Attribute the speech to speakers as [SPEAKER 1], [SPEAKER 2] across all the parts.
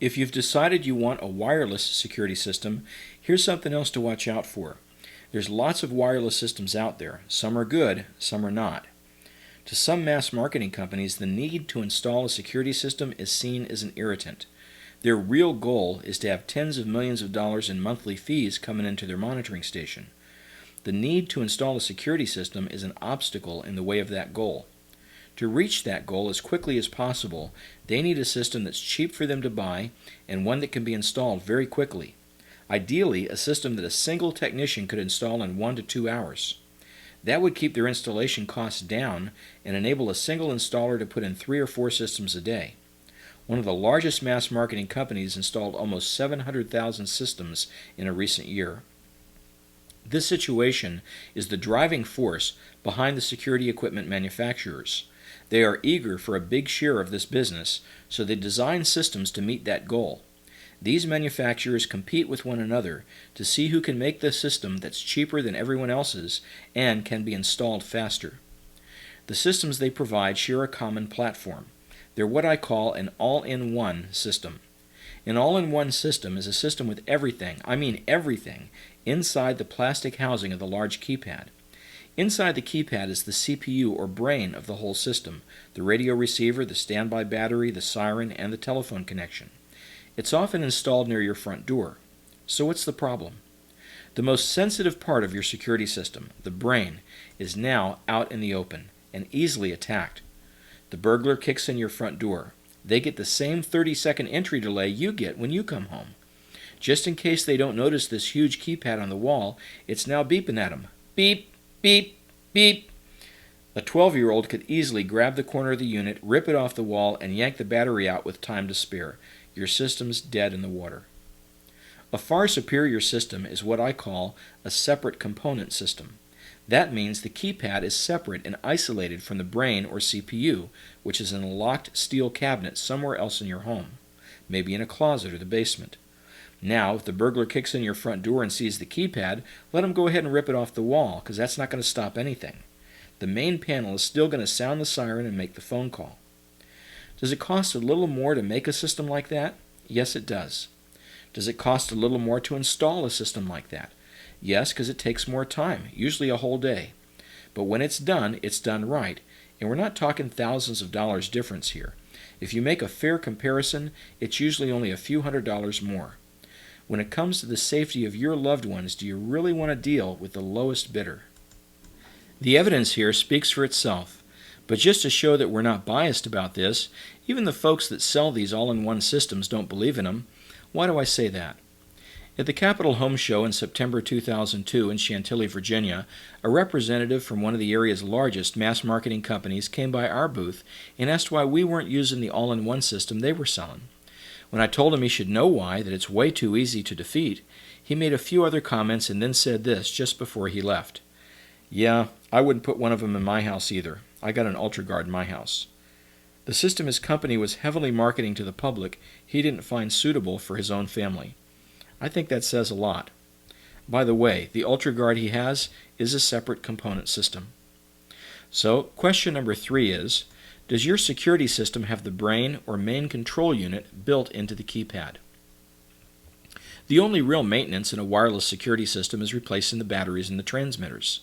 [SPEAKER 1] If you've decided you want a wireless security system, here's something else to watch out for. There's lots of wireless systems out there. Some are good, some are not. To some mass marketing companies, the need to install a security system is seen as an irritant. Their real goal is to have tens of millions of dollars in monthly fees coming into their monitoring station. The need to install a security system is an obstacle in the way of that goal. To reach that goal as quickly as possible, they need a system that's cheap for them to buy and one that can be installed very quickly. Ideally, a system that a single technician could install in 1 to 2 hours. That would keep their installation costs down and enable a single installer to put in 3 or 4 systems a day. One of the largest mass marketing companies installed almost 700,000 systems in a recent year. This situation is the driving force behind the security equipment manufacturers. They are eager for a big share of this business, so they design systems to meet that goal. These manufacturers compete with one another to see who can make the system that's cheaper than everyone else's and can be installed faster. The systems they provide share a common platform. They're what I call an all-in-one system. An all-in-one system is a system with everything, I mean everything, inside the plastic housing of the large keypad. Inside the keypad is the CPU or brain of the whole system, the radio receiver, the standby battery, the siren, and the telephone connection. It's often installed near your front door. So what's the problem? The most sensitive part of your security system, the brain, is now out in the open and easily attacked. The burglar kicks in your front door. They get the same 30-second entry delay you get when you come home. Just in case they don't notice this huge keypad on the wall, it's now beeping at them. Beep, beep, beep. A 12-year-old could easily grab the corner of the unit, rip it off the wall, and yank the battery out with time to spare. Your system's dead in the water. A far superior system is what I call a separate component system. That means the keypad is separate and isolated from the brain or CPU, which is in a locked steel cabinet somewhere else in your home, maybe in a closet or the basement. Now, if the burglar kicks in your front door and sees the keypad, let him go ahead and rip it off the wall, because that's not going to stop anything. The main panel is still going to sound the siren and make the phone call. Does it cost a little more to make a system like that? Yes, it does. Does it cost a little more to install a system like that? Yes, because it takes more time, usually a whole day. But when it's done right, and we're not talking thousands of dollars difference here. If you make a fair comparison, it's usually only a few $100s more. When it comes to the safety of your loved ones, do you really want to deal with the lowest bidder? The evidence here speaks for itself. But just to show that we're not biased about this, even the folks that sell these all-in-one systems don't believe in them. Why do I say that? At the Capitol Home Show in September 2002 in Chantilly, Virginia, a representative from one of the area's largest mass marketing companies came by our booth and asked why we weren't using the all-in-one system they were selling. When I told him he should know why, that it's way too easy to defeat, he made a few other comments and then said this just before he left. Yeah, I wouldn't put one of them in my house either. I got an UltraGuard in my house. The system his company was heavily marketing to the public, he didn't find suitable for his own family. I think that says a lot. By the way, the UltraGuard he has is a separate component system. So, question number 3 is, does your security system have the brain or main control unit built into the keypad? The only real maintenance in a wireless security system is replacing the batteries in the transmitters.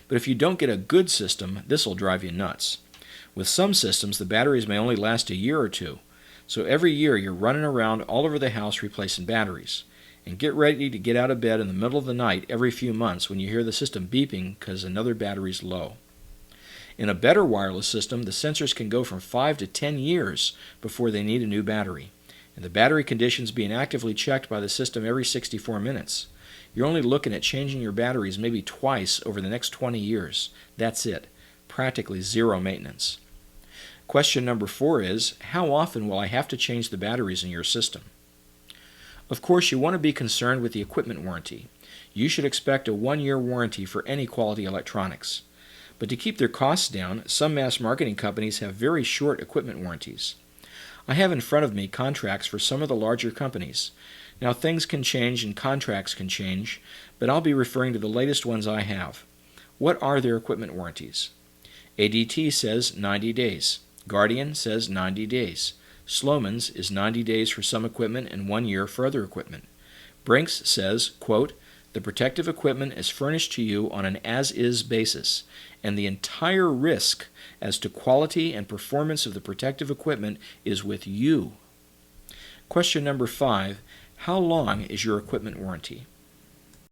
[SPEAKER 1] But if you don't get a good system, this will drive you nuts. With some systems, the batteries may only last a year or two. So every year you're running around all over the house replacing batteries. And get ready to get out of bed in the middle of the night every few months when you hear the system beeping because another battery's low. In a better wireless system, the sensors can go from 5 to 10 years before they need a new battery. And the battery condition's being actively checked by the system every 64 minutes. You're only looking at changing your batteries maybe twice over the next 20 years. That's it. Practically zero maintenance. Question number 4 is, how often will I have to change the batteries in your system? Of course, you want to be concerned with the equipment warranty. You should expect a 1-year warranty for any quality electronics. But to keep their costs down, some mass marketing companies have very short equipment warranties. I have in front of me contracts for some of the larger companies. Now, things can change and contracts can change, but I'll be referring to the latest ones I have. What are their equipment warranties? ADT says 90 days. Guardian says 90 days. Sloman's is 90 days for some equipment and 1 year for other equipment. Brinks says, quote, "The protective equipment is furnished to you on an as-is basis, and the entire risk as to quality and performance of the protective equipment is with you." Question number 5, how long is your equipment warranty?